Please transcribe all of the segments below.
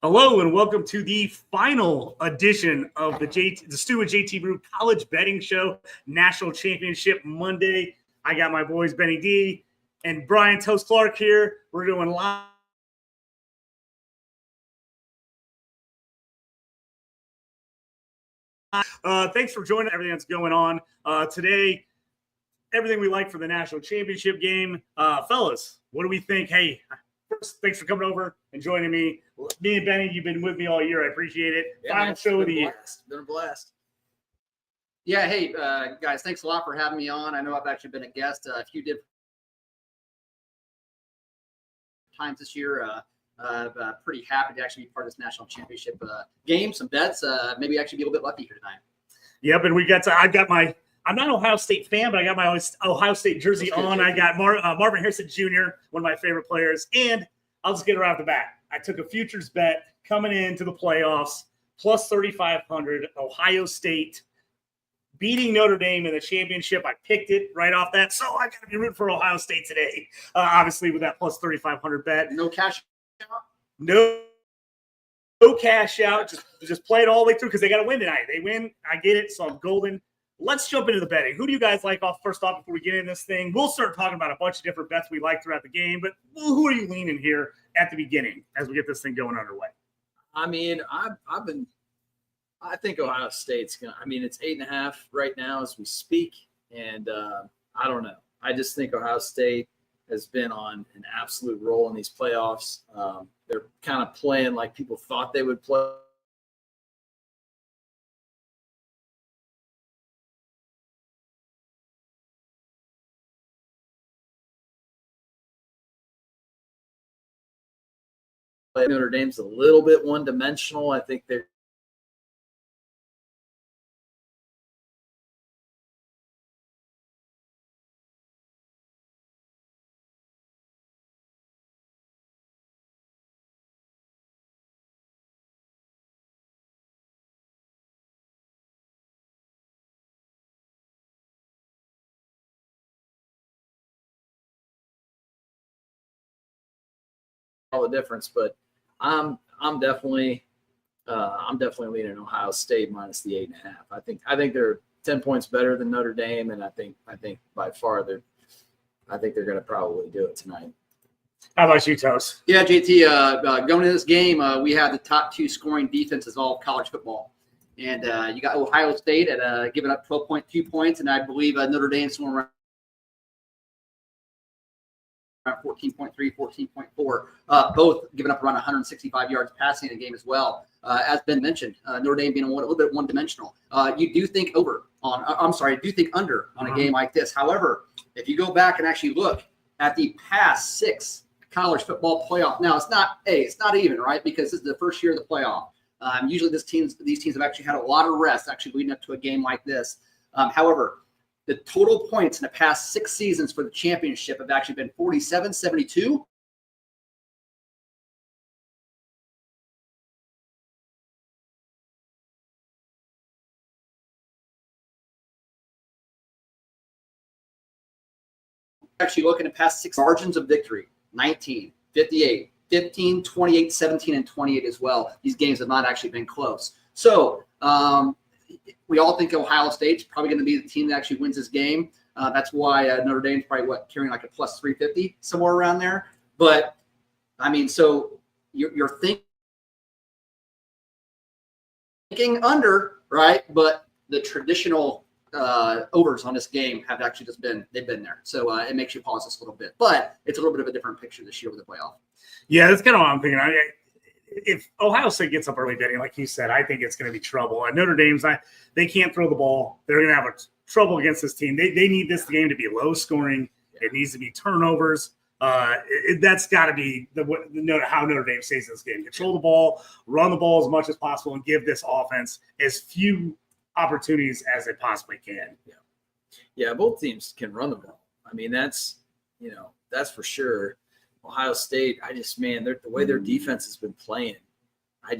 Hello and welcome to the final edition of the Stu and JT Brew College Betting Show National Championship Monday. I got my boys Benny D and Bryan Toast Clark here. We're doing live. Thanks for joining everything that's going on today. Everything we like for the national championship game. Fellas, what do we think? Hey, first, thanks for coming over and joining me. Me and Benny, you've been with me all year. I appreciate it. Yeah, Final show of the year. It's been a blast. Yeah, hey, guys, thanks a lot for having me on. I know I've actually been a guest a few different times this year. Pretty happy to actually be part of this national championship game. Some bets, maybe actually be a little bit lucky here tonight. Yep, and I'm not an Ohio State fan, but I got my Ohio State jersey on. I got Marvin Harrison Jr., one of my favorite players. And I'll just get it right off the bat. I took a futures bet coming into the playoffs, plus 3,500, Ohio State beating Notre Dame in the championship. I picked it right off that. So I got to be rooting for Ohio State today, obviously, with that plus 3,500 bet. No cash out? No cash out. Just play it all the way through because they got to win tonight. They win. I get it. So I'm golden. Let's jump into the betting. Who do you guys like first off before we get in this thing? We'll start talking about a bunch of different bets we like throughout the game, but who are you leaning here at the beginning as we get this thing going underway? I mean, I think Ohio State's going to, it's 8.5 right now as we speak. And I don't know. I just think Ohio State has been on an absolute roll in these playoffs. They're kind of playing like people thought they would play. Notre Dame's a little bit one-dimensional. I think they're all the difference, but I'm definitely leaning Ohio State minus the 8.5. I think they're 10 points better than Notre Dame, and I think by far they're going to probably do it tonight. How about you, Toast? Yeah, JT, going into this game, we have the top two scoring defenses all of college football. And you got Ohio State at giving up 12.2 points, and I believe Notre Dame somewhere around 14.3, 14.4, both giving up around 165 yards passing in the game as well. As Ben mentioned, Notre Dame being a little bit one-dimensional. You do think under on a game like this. However, if you go back and actually look at the past 6 college football playoff, now it's not even, right? Because this is the first year of the playoff. Usually these teams have actually had a lot of rest actually leading up to a game like this. However, the total points in the past 6 seasons for the championship have actually been 47-72. Actually looking at past 6 margins of victory, 19, 58, 15, 28, 17, and 28 as well. These games have not actually been close. So we all think Ohio State's probably going to be the team that actually wins this game. That's why Notre Dame's probably carrying like a plus 350 somewhere around there. But so you're thinking under, right? But the traditional overs on this game have actually they've been there. So it makes you pause this a little bit. But it's a little bit of a different picture this year with the playoff. Yeah, that's kind of what I'm thinking. If Ohio State gets up early betting, like you said, I think it's going to be trouble. And Notre Dame's they can't throw the ball. They're going to have trouble against this team. They need this game to be low scoring. It needs to be turnovers. That's got to be how Notre Dame stays in this game. Control the ball, run the ball as much as possible, and give this offense as few opportunities as they possibly can. Yeah, both teams can run the ball. That's for sure. Ohio State, the way their defense has been playing, I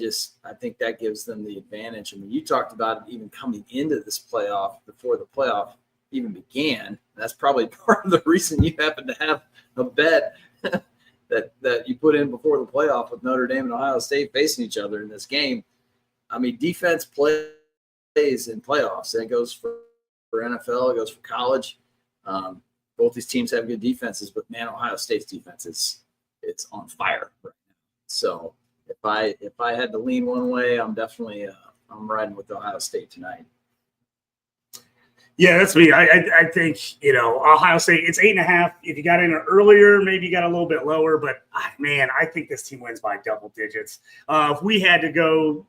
think that gives them the advantage. You talked about it even coming into this playoff before the playoff even began. That's probably part of the reason you happen to have a bet that you put in before the playoff with Notre Dame and Ohio State facing each other in this game. I mean, defense plays in playoffs. It goes for NFL, it goes for college. Both these teams have good defenses, but man, Ohio State's defense it's on fire right now. So if I had to lean one way, I'm definitely I'm riding with Ohio State tonight. Yeah, that's me. I think, Ohio State, it's 8.5. If you got in earlier, maybe you got a little bit lower, but man, I think this team wins by double digits. If we had to go,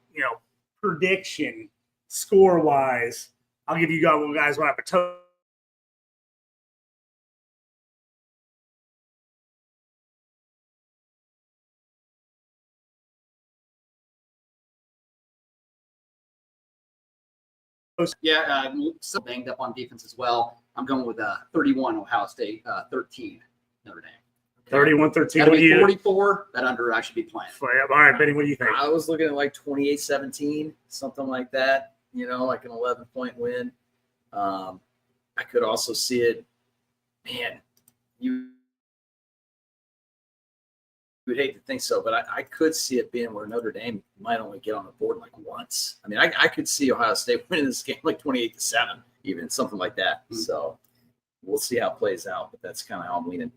prediction score wise, I'll give you guys one up a toe. Yeah, so banged up on defense as well. I'm going with 31 Ohio State, 13 Notre Dame. 31-13. That'll be 44. That under I should be playing. All right, Benny, what do you think? I was looking at like 28-17, something like that, like an 11-point win. I could also see it, man, you would hate to think so, but I could see it being where Notre Dame might only get on the board like once. I mean, I could see Ohio State winning this game like 28-7, even something like that. Mm-hmm. So we'll see how it plays out, but that's kind of how I'm leaning.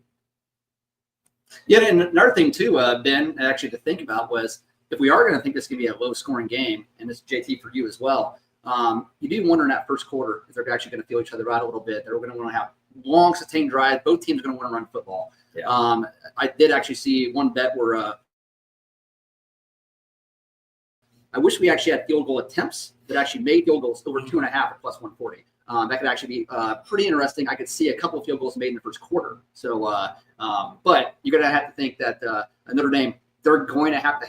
Yeah, and another thing too, Ben, actually to think about was if we are going to think this could be a low-scoring game, and this is JT for you as well, you do wonder in that first quarter if they're actually going to feel each other out a little bit. They're going to want to have long, sustained drives. Both teams are going to want to run football. Yeah. I did actually see one bet where I wish we actually had field goal attempts that actually made field goals over 2.5 at plus 140. That could actually be pretty interesting. I could see a couple of field goals made in the first quarter. So, but you're going to have to think that Notre Dame, they're going to have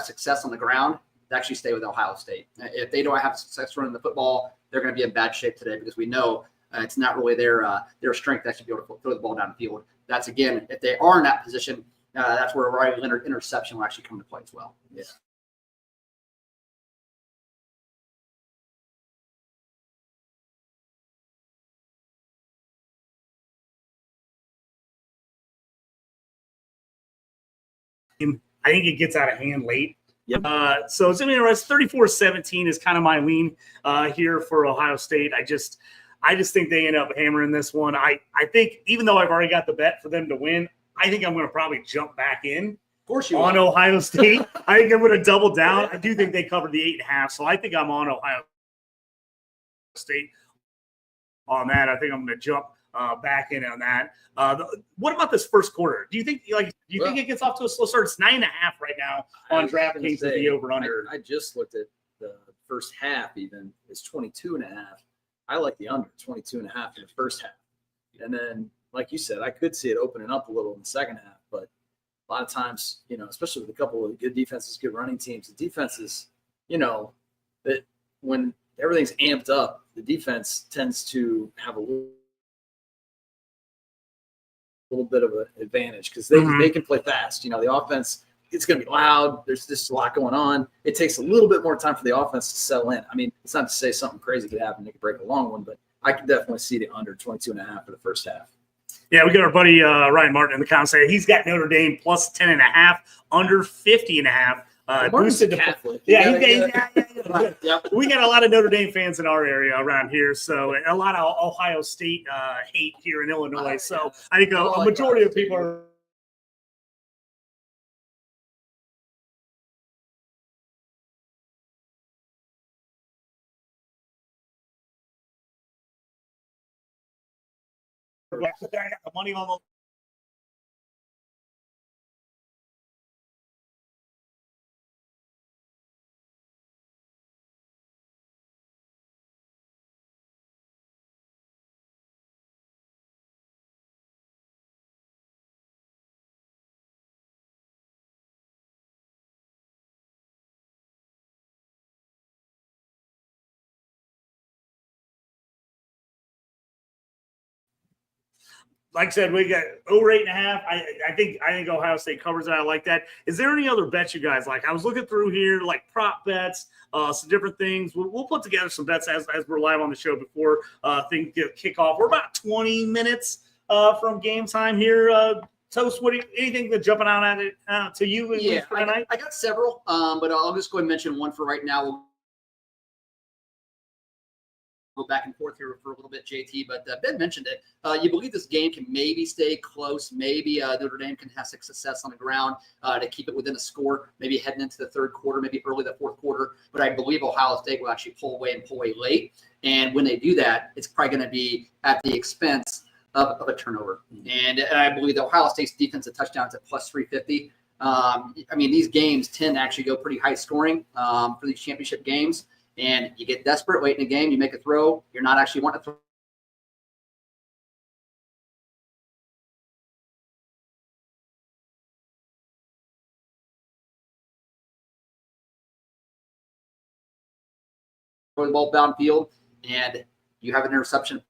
success on the ground to actually stay with Ohio State. If they don't have success running the football, they're going to be in bad shape today because we know it's not really their strength to actually be able to throw the ball down the field. That's, again, if they are in that position, that's where a right interception will actually come into play as well. Yeah. I think it gets out of hand late. Yep. So it's going to be interesting. 34-17 is kind of my lean here for Ohio State. I just think they end up hammering this one. I think even though I've already got the bet for them to win, I think I'm going to probably jump back in. Of course you on will. Ohio State. I think I'm going to double down. I do think they covered the 8.5, so I think I'm on Ohio State on that. I think I'm going to jump back in on that. What about this first quarter? Do you think think it gets off to a slow start? It's 9.5 right now on DraftKings with the over under. I just looked at the first half. Even it's 22.5. I like the under 22.5 in the first half, and then like you said, I could see it opening up a little in the second half. But a lot of times, especially with a couple of good defenses, good running teams, the defenses, that when everything's amped up, the defense tends to have a little bit of an advantage because they can play fast. The offense, it's going to be loud. There's just a lot going on. It takes a little bit more time for the offense to settle in. I mean, it's not to say something crazy could happen. They could break a long one, but I can definitely see the under 22.5 for the first half. Yeah, we got our buddy Ryan Martin in the comments saying he's got Notre Dame plus 10.5, under 50.5. Boosted to Catholic. Yeah. We got a lot of Notre Dame fans in our area around here, so a lot of Ohio State hate here in Illinois. So I think a majority of people are. I got the money on the. Like I said, we got over 8.5. I think Ohio State covers it. I like that. Is there any other bets you guys like? I was looking through here, like prop bets, some different things. We'll put together some bets as we're live on the show before things kick off. We're about 20 minutes from Game Time here. Toast, anything that's jumping out at it to you? Yeah, for tonight? I got several, but I'll just go ahead and mention one for right now. We'll go back and forth here for a little bit, JT, but Ben mentioned it. You believe this game can maybe stay close. Maybe Notre Dame can have success on the ground to keep it within a score, maybe heading into the third quarter, maybe early the fourth quarter. But I believe Ohio State will actually pull away late. And when they do that, it's probably going to be at the expense of a turnover. And I believe that Ohio State's defensive touchdowns at plus 350. I mean, these games tend to actually go pretty high scoring for these championship games. And you get desperate late in the game, you make a throw, you're not actually wanting to throw the ball downfield, and you have an interception.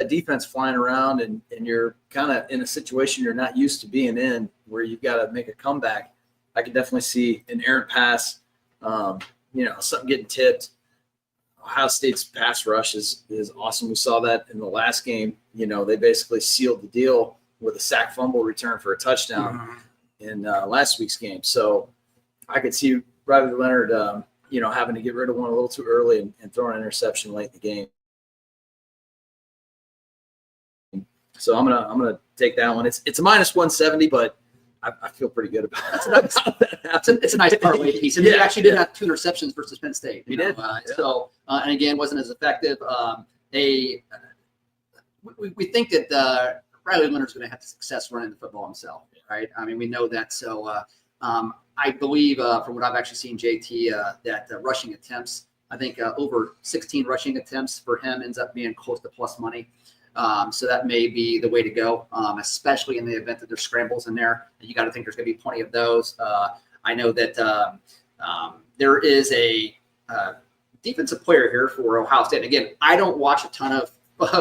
A defense flying around and you're kind of in a situation you're not used to being in where you've got to make a comeback. I could definitely see an errant pass, something getting tipped. Ohio State's pass rush is awesome. We saw that in the last game. They basically sealed the deal with a sack fumble return for a touchdown in last week's game. So I could see Riley Leonard, having to get rid of one a little too early and throw an interception late in the game. So I'm gonna take that one. It's a minus 170, but I feel pretty good about it. It's a nice parlay piece. And he actually did have 2 interceptions versus Penn State. He did. So, and again, wasn't as effective. We think that Riley Leonard's going to have success running the football himself, right? I mean, we know that. So I believe from what I've actually seen, JT, that rushing attempts, I think over 16 rushing attempts for him ends up being close to plus money. So that may be the way to go, especially in the event that there's scrambles in there. You got to think there's going to be plenty of those. I know that there is a defensive player here for Ohio State. And again, I don't watch a ton of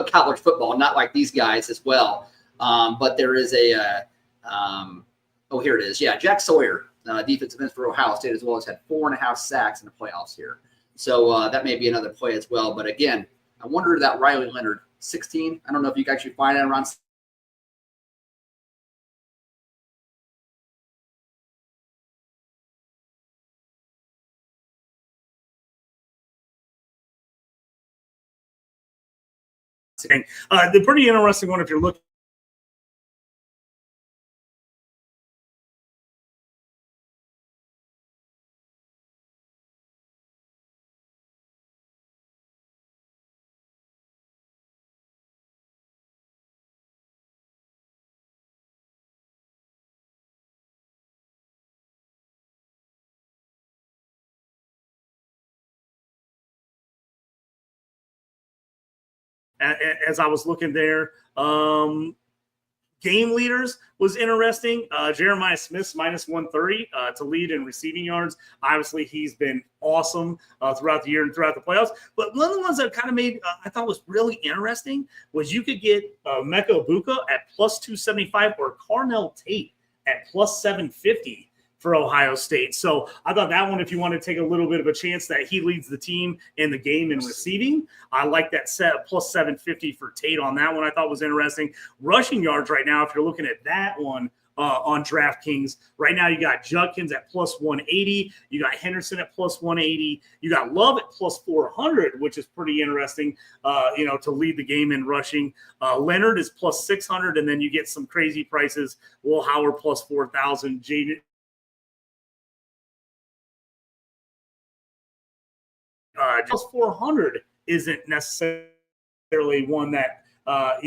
college football, not like these guys as well. But there is here it is. Yeah, Jack Sawyer, defensive end for Ohio State as well, has had 4.5 sacks in the playoffs here. So that may be another play as well. But again, I wonder that Riley Leonard, 16. I don't know if you can actually find it around. The pretty interesting one if you're looking. As I was looking there, game leaders was interesting. Jeremiah Smith's minus 130 to lead in receiving yards. Obviously, he's been awesome throughout the year and throughout the playoffs. But one of the ones that kind of made I thought was really interesting was you could get Mecca Ibuka at plus 275 or Carnell Tate at plus 750 for Ohio State. So I thought that one, if you want to take a little bit of a chance that he leads the team in the game in receiving, I like that set plus 750 for Tate on that one. I thought was interesting. Rushing yards right now, if you're looking at that one on DraftKings, right now you got Judkins at plus 180. You got Henderson at plus 180. You got Love at plus 400, which is pretty interesting, to lead the game in rushing. Leonard is plus 600, and then you get some crazy prices. Will Howard plus 4,000. Plus 400 isn't necessarily one that I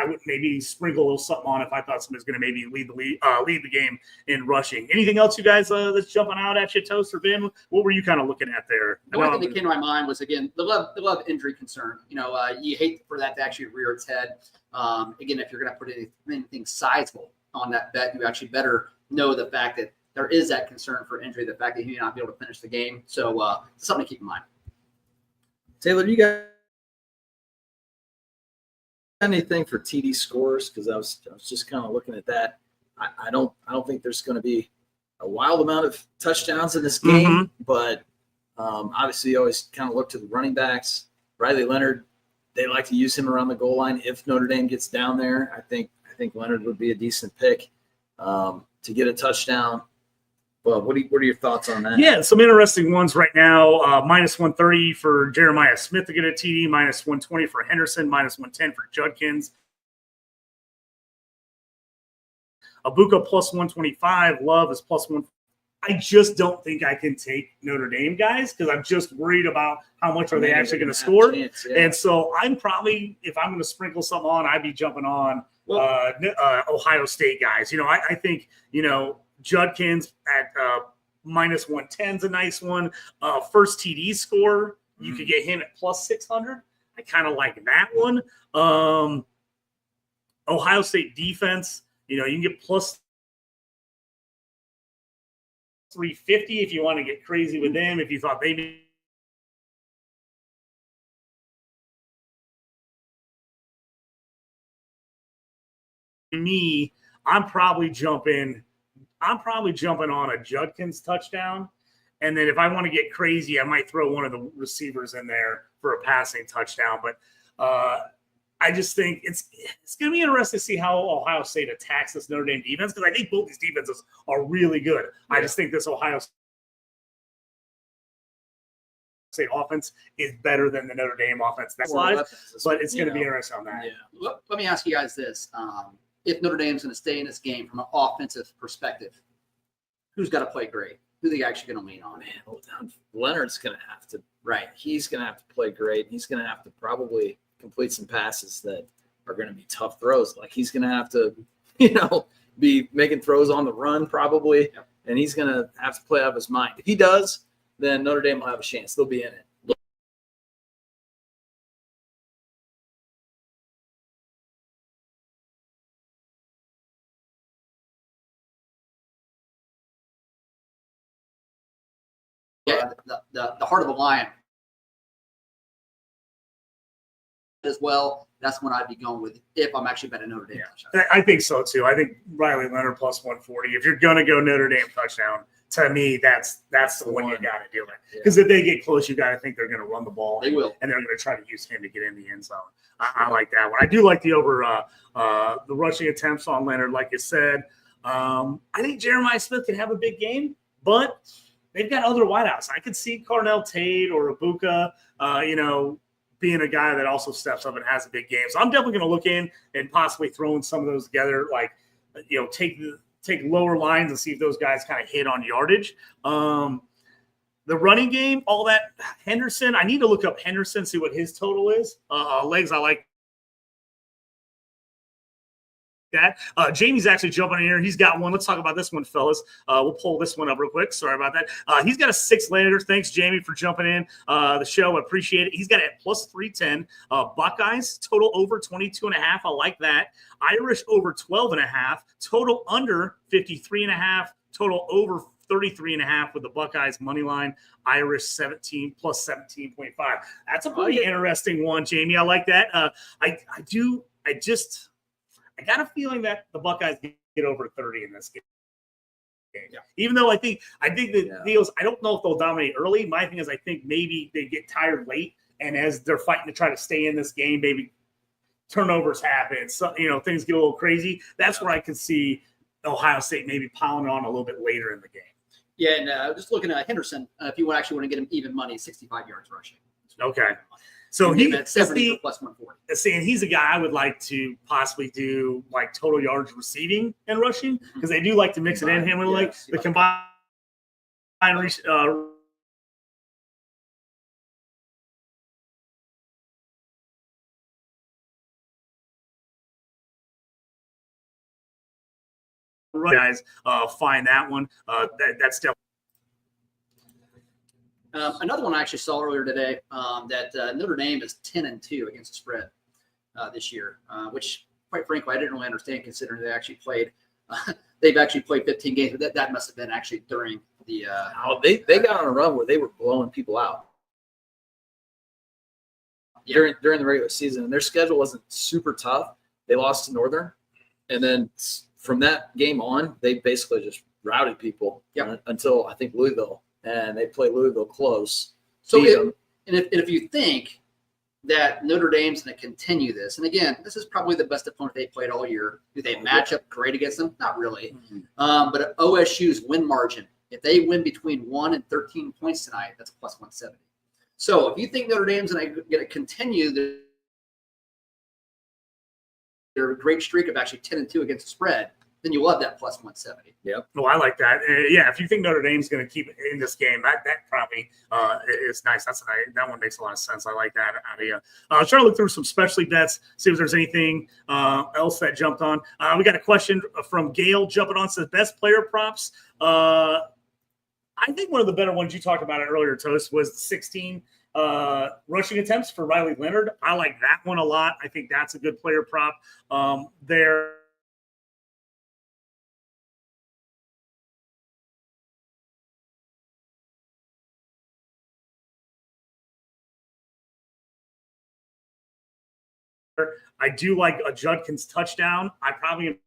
would maybe sprinkle a little something on if I thought somebody's going to maybe lead the game in rushing. Anything else, you guys, that's jumping out at you, Toast or Ben? What were you kind of looking at there? The one thing that came to my mind was, again, the love injury concern. You hate for that to actually rear its head. Again, if you're going to put anything sizable on that bet, you actually better know the fact that there is that concern for injury, the fact that he may not be able to finish the game. So something to keep in mind. Taylor, you got anything for TD scores? Because I was just kind of looking at that. I don't think there's going to be a wild amount of touchdowns in this game, but obviously you always kind of look to the running backs. Riley Leonard, they like to use him around the goal line. If Notre Dame gets down there, I think Leonard would be a decent pick to get a touchdown. Well, what are your thoughts on that? Yeah, some interesting ones right now. Minus 130 for Jeremiah Smith to get a TD, minus 120 for Henderson, minus 110 for Judkins. Abuka plus 125. Love is plus 1. I just don't think I can take Notre Dame guys because I'm just worried about how much are they actually going to score. Chance, yeah. And so I'm probably, if I'm going to sprinkle something on, I'd be jumping on Ohio State guys. I think, Judkins at minus 110 is a nice one. First TD score, you could get him at plus 600. I kind of like that one. Ohio State defense, you can get plus 350 if you want to get crazy with them. If you thought they I'm probably jumping on a Judkins touchdown. And then if I want to get crazy, I might throw one of the receivers in there for a passing touchdown. But I just think it's going to be interesting to see how Ohio State attacks this Notre Dame defense because I think both these defenses are really good. Yeah. I just think this Ohio State offense is better than the Notre Dame offense. That's but it's going to be interesting on that. Yeah. Let me ask you guys this. If Notre Dame's going to stay in this game from an offensive perspective, who's got to play great? Who are they actually going to lean on? Man, Leonard's going to have to – right. He's going to have to play great. He's going to have to probably complete some passes that are going to be tough throws. Like he's going to have to, be making throws on the run probably, and he's going to have to play out of his mind. If he does, then Notre Dame will have a chance. They'll be in it. Yeah, the heart of the lion as well. That's when I'd be going with if I'm actually betting Notre Dame touchdown. I think so too. I think Riley Leonard plus 140. If you're going to go Notre Dame touchdown, to me, that's the one you got to do it. Because if they get close, you got to think they're going to run the ball. They will, and they're going to try to use him to get in the end zone. I like that one. I do like the over the rushing attempts on Leonard, like you said. I think Jeremiah Smith can have a big game, but they've got other wideouts. I could see Carnell Tate or Abuka, being a guy that also steps up and has a big game. So I'm definitely going to look in and possibly throwing some of those together, take lower lines and see if those guys kind of hit on yardage. The running game, all that Henderson, I need to look up Henderson, see what his total is. Legs, I like that. Jamie's actually jumping in here. He's got one. Let's talk about this one, fellas. We'll pull this one up real quick. Sorry about that. He's got a 6-lander. Thanks, Jamie, for jumping in the show. I appreciate it. He's got it at plus 310. Buckeyes, total over 22.5. I like that. Irish over 12.5. Total under 53.5. Total over 33.5 with the Buckeyes money line. Irish 17 plus 17.5. That's a pretty interesting one, Jamie. I like that. I got a feeling that the Buckeyes get over 30 in this game. Yeah. Even though I think the deals, I don't know if they'll dominate early. My thing is I think maybe they get tired late, and as they're fighting to try to stay in this game, maybe turnovers happen. So, things get a little crazy. That's where I can see Ohio State maybe piling on a little bit later in the game. Yeah, and just looking at Henderson, if you actually want to get him even money, 65 yards rushing. Okay. So he's 70 plus 140. And he's a guy I would like to possibly do like total yards receiving and rushing because they do like to mix it in. Him with the combined guys find that one. That's definitely. Another one I actually saw earlier today that Notre Dame is 10-2 against the spread this year, which, quite frankly, I didn't really understand considering they actually played they've actually played 15 games. But that must have been actually during the. They got on a run where they were blowing people out during the regular season, and their schedule wasn't super tough. They lost to Northern, and then from that game on, they basically just routed people until I think Louisville, and they played Louisville close. So if you think that Notre Dame's going to continue this, and again, this is probably the best opponent they played all year. Do they match up great against them? Not really. But OSU's win margin, if they win between 1 and 13 points tonight, that's a plus 170. So if you think Notre Dame's going to continue their great streak of actually 10-2 against the spread, then you love that plus 170. Yep. Well, I like that. Yeah, if you think Notre Dame's going to keep in this game, that probably is nice. That one makes a lot of sense. I like that idea. Trying to look through some specialty bets, see if there's anything else that jumped on. We got a question from Gail jumping on, says best player props. I think one of the better ones you talked about it earlier, Toast, was 16 rushing attempts for Riley Leonard. I like that one a lot. I think that's a good player prop there. I do like a Judkins touchdown. I probably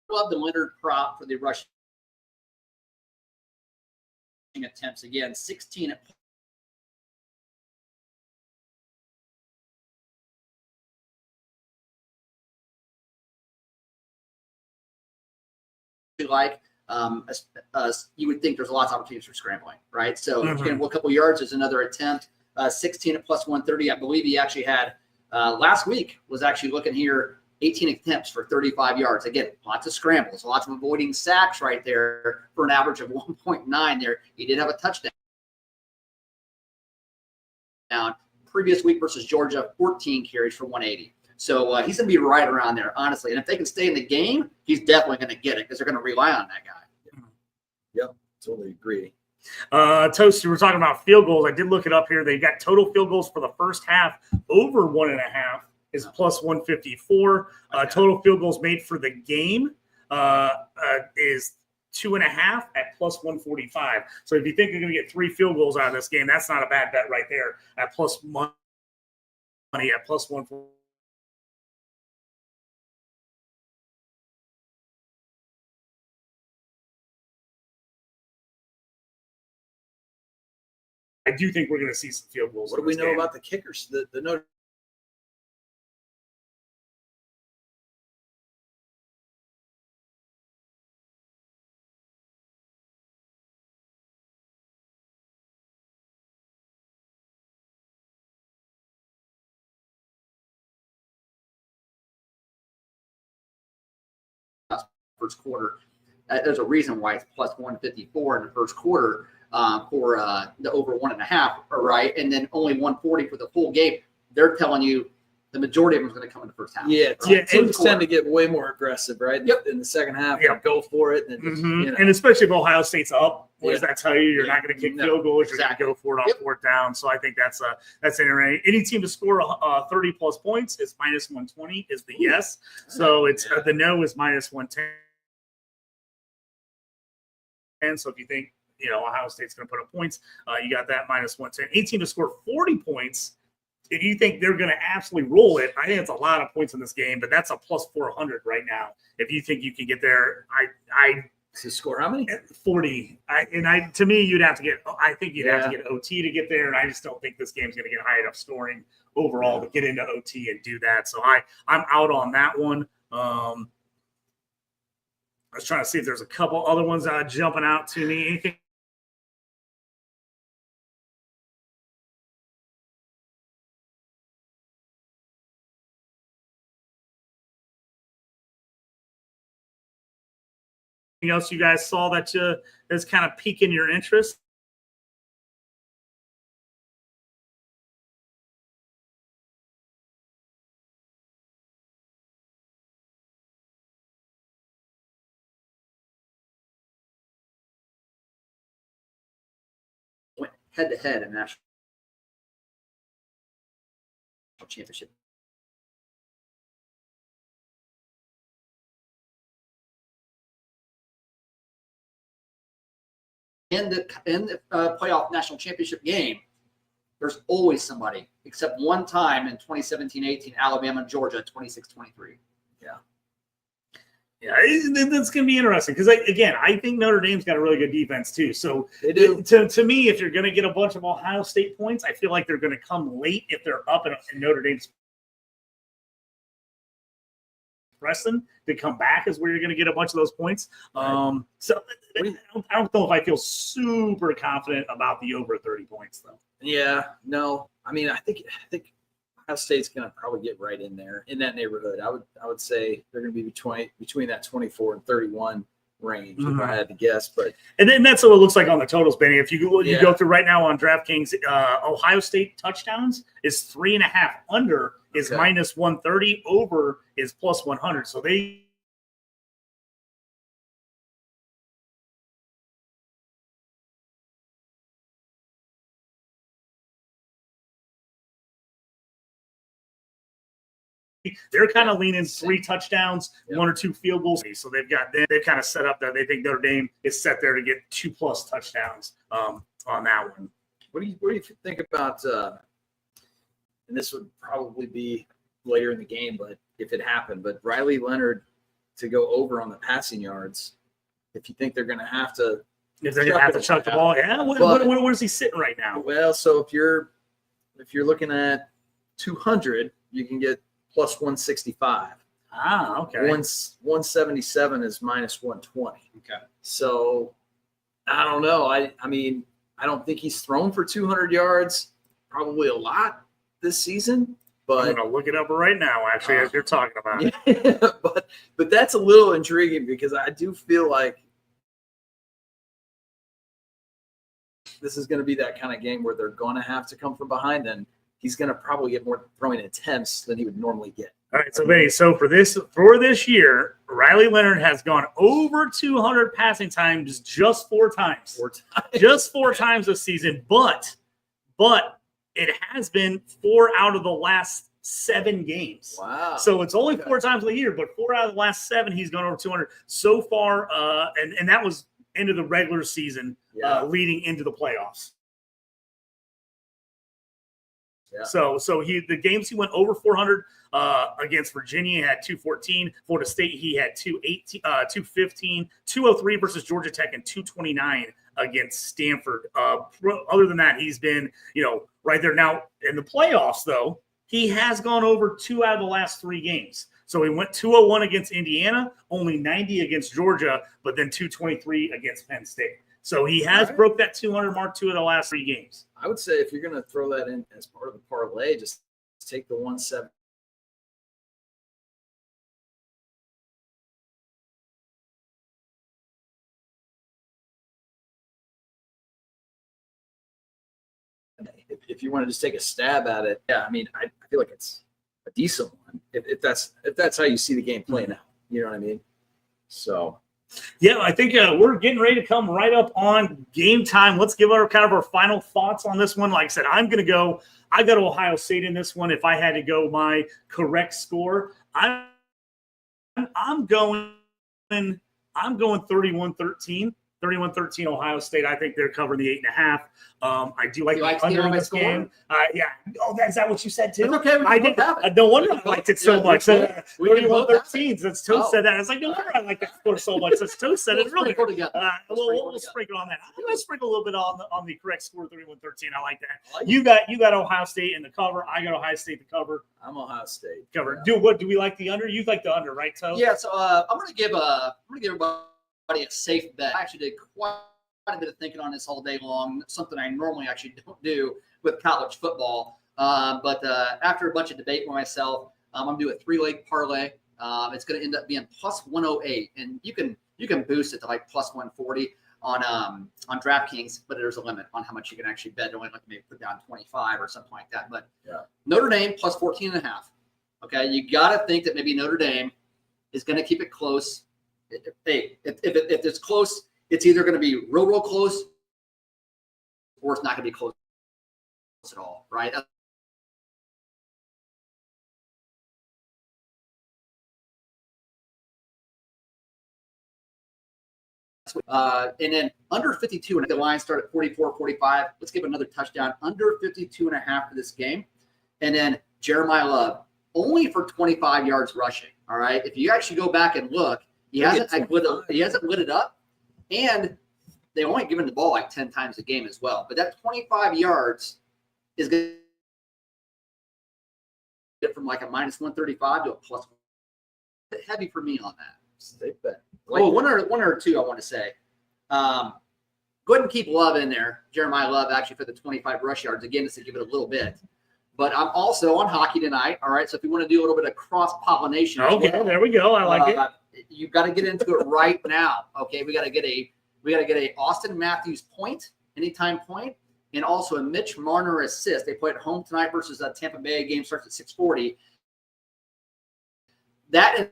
Love the Leonard prop for the rushing attempts. Again, 16 at like you would think there's lots of opportunities for scrambling, right? So if you get a couple yards, there's another attempt. 16 at plus 130. I believe he actually had last week was actually looking here 18 attempts for 35 yards. Again, lots of scrambles, lots of avoiding sacks right there for an average of 1.9 there. He did have a touchdown. Previous week versus Georgia, 14 carries for 180. So he's going to be right around there, honestly. And if they can stay in the game, he's definitely going to get it because they're going to rely on that guy. Yep, totally agree. Toast, you were talking about field goals. I did look it up here. They got total field goals for the first half over 1.5 is plus 154. Total field goals made for the game is 2.5 at plus 145. So if you think you're going to get 3 field goals out of this game, that's not a bad bet right there at plus money at plus 140. I do think we're going to see some field goals. What do we know about the kickers? The Notre first quarter. There's a reason why it's plus 154 in the first quarter for the over 1.5, right? And then only 140 for the full game. They're telling you the majority of them is going to come in the first half. Yeah, right? Teams tend to get way more aggressive, right? Yep. In the second half, go for it. And, and especially if Ohio State's up, what does that tell you? You're not going to kick field goals. You're going to go for it on fourth down. So I think that's interesting. Any team to score 30 plus points is minus 120 is the yes. So it's the no is minus 110. And so if you think Ohio State's going to put up points, you got that minus 110. 18 to score 40 points. If you think they're going to absolutely roll it, I think it's a lot of points in this game, but that's a plus 400 right now. If you think you can get there, to score how many? 40. To me, you'd have to get. I think you'd have to get OT to get there, and I just don't think this game's going to get high enough scoring overall to get into OT and do that. So I'm out on that one. I was trying to see if there's a couple other ones jumping out to me. Anything else you guys saw that is kind of piquing your interest? head-to-head in the national championship. In the playoff national championship game, there's always somebody, except one time in 2017-18, Alabama, Georgia, 26-23. Yeah, that's going to be interesting because, again, I think Notre Dame's got a really good defense too. So They do. To me, if you're going to get a bunch of Ohio State points, I feel like they're going to come late if they're up in Notre Dame's Preston to come back is where you're going to get a bunch of those points. Right. So I don't know if I feel super confident about the over 30 points though. Yeah, no. I mean, I think Ohio State's going to probably get right in there in that neighborhood. I would say they're going to be between that 24 and 31 range if I had to guess. But and then that's what it looks like on the totals, Benny. If you go through right now on DraftKings, Ohio State touchdowns is 3.5. Under is minus 130. Over is plus 100. So they're kind of leaning 3 touchdowns, 1 or 2 field goals. So they've kind of set up that they think Notre Dame is set there to get 2+ touchdowns on that one. what do you think about? And this would probably be later in the game, but if it happened, but Riley Leonard to go over on the passing yards, if you think they're going to have to. If they're going to have to chuck the ball, where is he sitting right now? Well, so if you're looking at 200, you can get plus 165. Ah, okay. 177 is minus 120. Okay. So I don't know. I mean, I don't think he's thrown for 200 yards, probably a lot this season. But I'm going to look it up right now, actually, as you're talking about it. but that's a little intriguing because I do feel like this is going to be that kind of game where they're going to have to come from behind, and he's going to probably get more throwing attempts than he would normally get. All right, so Benny, for this year, Riley Leonard has gone over 200 passing times just 4 times. 4 times. Just 4 times this season, but it has been 4 out of the last 7 games. Wow. So it's only 4 times a year, but 4 out of the last 7, he's gone over 200 so far. And that was into the regular season, leading into the playoffs. Yeah. So the games he went over 400 against Virginia, he had 214. Florida State, he had 218, 215, 203 versus Georgia Tech, and 229 against Stanford. Other than that, he's been right there. Now in the playoffs, though, he has gone over 2 out of the last 3 games. So he went 201 against Indiana, only 90 against Georgia, but then 223 against Penn State. So he has broke that 200 mark 2 of the last 3 games. I would say if you're going to throw that in as part of the parlay, just take the 170. If you want to just take a stab at it, I mean, I feel like it's a decent one. If that's how you see the game playing out, you know what I mean? So. Yeah, I think we're getting ready to come right up on game time. Let's give our final thoughts on this one. Like I said, I got Ohio State in this one. If I had to go my correct score, I'm going 31-13. 31-13 Ohio State. I think they're covering the 8.5. I do like the under in this game. Yeah. Oh, is that what you said too? It's okay. I did. No wonder I liked it so much. 31-13. Since Toast said that, I was like, no wonder I like that score so much. Since Toast said it, really. We'll sprinkle on that. I'm going to sprinkle a little bit on the correct score, 31-13. I like that. You got Ohio State in the cover. I got Ohio State to cover. I'm Ohio State. Cover. Yeah. Do we like the under? You like the under, right, Toast? Yeah. So I'm going to give everybody a safe bet. I actually did quite a bit of thinking on this all day long, something I normally actually don't do with college football. But after a bunch of debate with myself, I'm going to do a 3-leg parlay. It's going to end up being plus 108, and you can boost it to like plus 140 on DraftKings, but there's a limit on how much you can actually bet. Only like maybe put down 25 or something like that. But Notre Dame plus 14.5. Okay, you got to think that maybe Notre Dame is going to keep it close. If it's close, it's either going to be real close or it's not going to be close at all, right? And then under 52, and the line started at 44, 45. Let's give another touchdown under 52 and a half for this game. And then Jeremiah Love, only for 25 yards rushing. All right. If you actually go back and look, he hasn't lit it up. And they only given the ball like 10 times a game as well. But that 25 yards is going to get from like a minus 135 to a plus. Heavy for me on that. Safe bet. One or two I want to say. Go ahead and keep Love in there. Jeremiah Love actually for the 25 rush yards. Again, just to give it a little bit. But I'm also on hockey tonight. All right. So if you want to do a little bit of cross-pollination. Okay, there we go. I like it. You've got to get into it right now. Okay. We got to get a Austin Matthews point, anytime point, and also a Mitch Marner assist. They play at home tonight versus a Tampa Bay. Game starts at 6:40. That in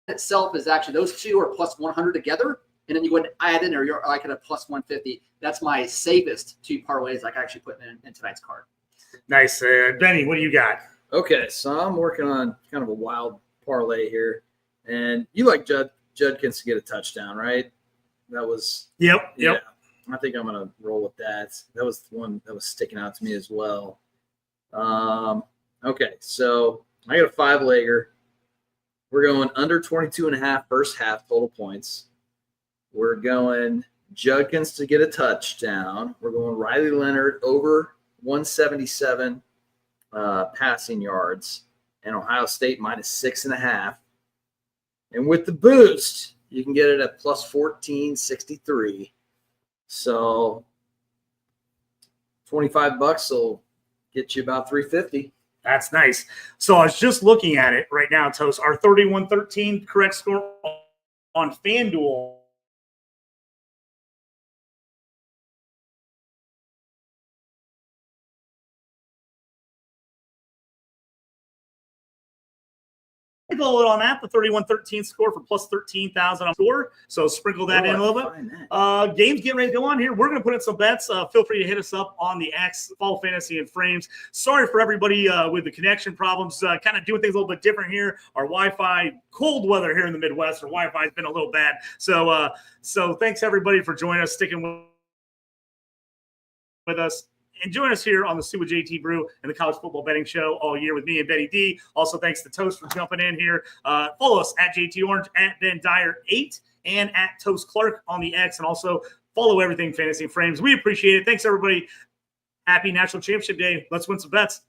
itself is actually, those two are plus 100 together. And then you go ahead and add in there, you're like at a plus 150. That's my safest two parlays I can actually put in tonight's card. Nice. Benny, what do you got? Okay, so I'm working on kind of a wild parlay here. And you like Judkins to get a touchdown, right? That was – Yep. Yeah, I think I'm going to roll with that. That was the one that was sticking out to me as well. Okay, so I got a 5-legger. We're going under 22.5 first half total points. We're going Judkins to get a touchdown. We're going Riley Leonard over 177 passing yards, and Ohio State minus 6.5. And with the boost, you can get it at plus 1463. So $25 will get you about 350. That's nice. So I was just looking at it right now, Toast. Our 31-13 correct score on FanDuel. A little on that, the 31-13 score for plus 13,000 on score. So sprinkle that in a little bit. Games getting ready to go on here. We're going to put in some bets. Feel free to hit us up on the X, Follow Fantasy and Frames. Sorry for everybody with the connection problems. Kind of doing things a little bit different here. Our Wi-Fi, cold weather here in the Midwest, our Wi-Fi has been a little bad. So thanks everybody for joining us, sticking with us. And join us here on the Sue with JT Brew and the College Football Betting Show all year with me and Betty D. Also, thanks to Toast for jumping in here. Follow us at JT Orange, at Ben Dyer 8, and at Toast Clark on the X. And also follow everything Fantasy Frames. We appreciate it. Thanks, everybody. Happy National Championship Day. Let's win some bets.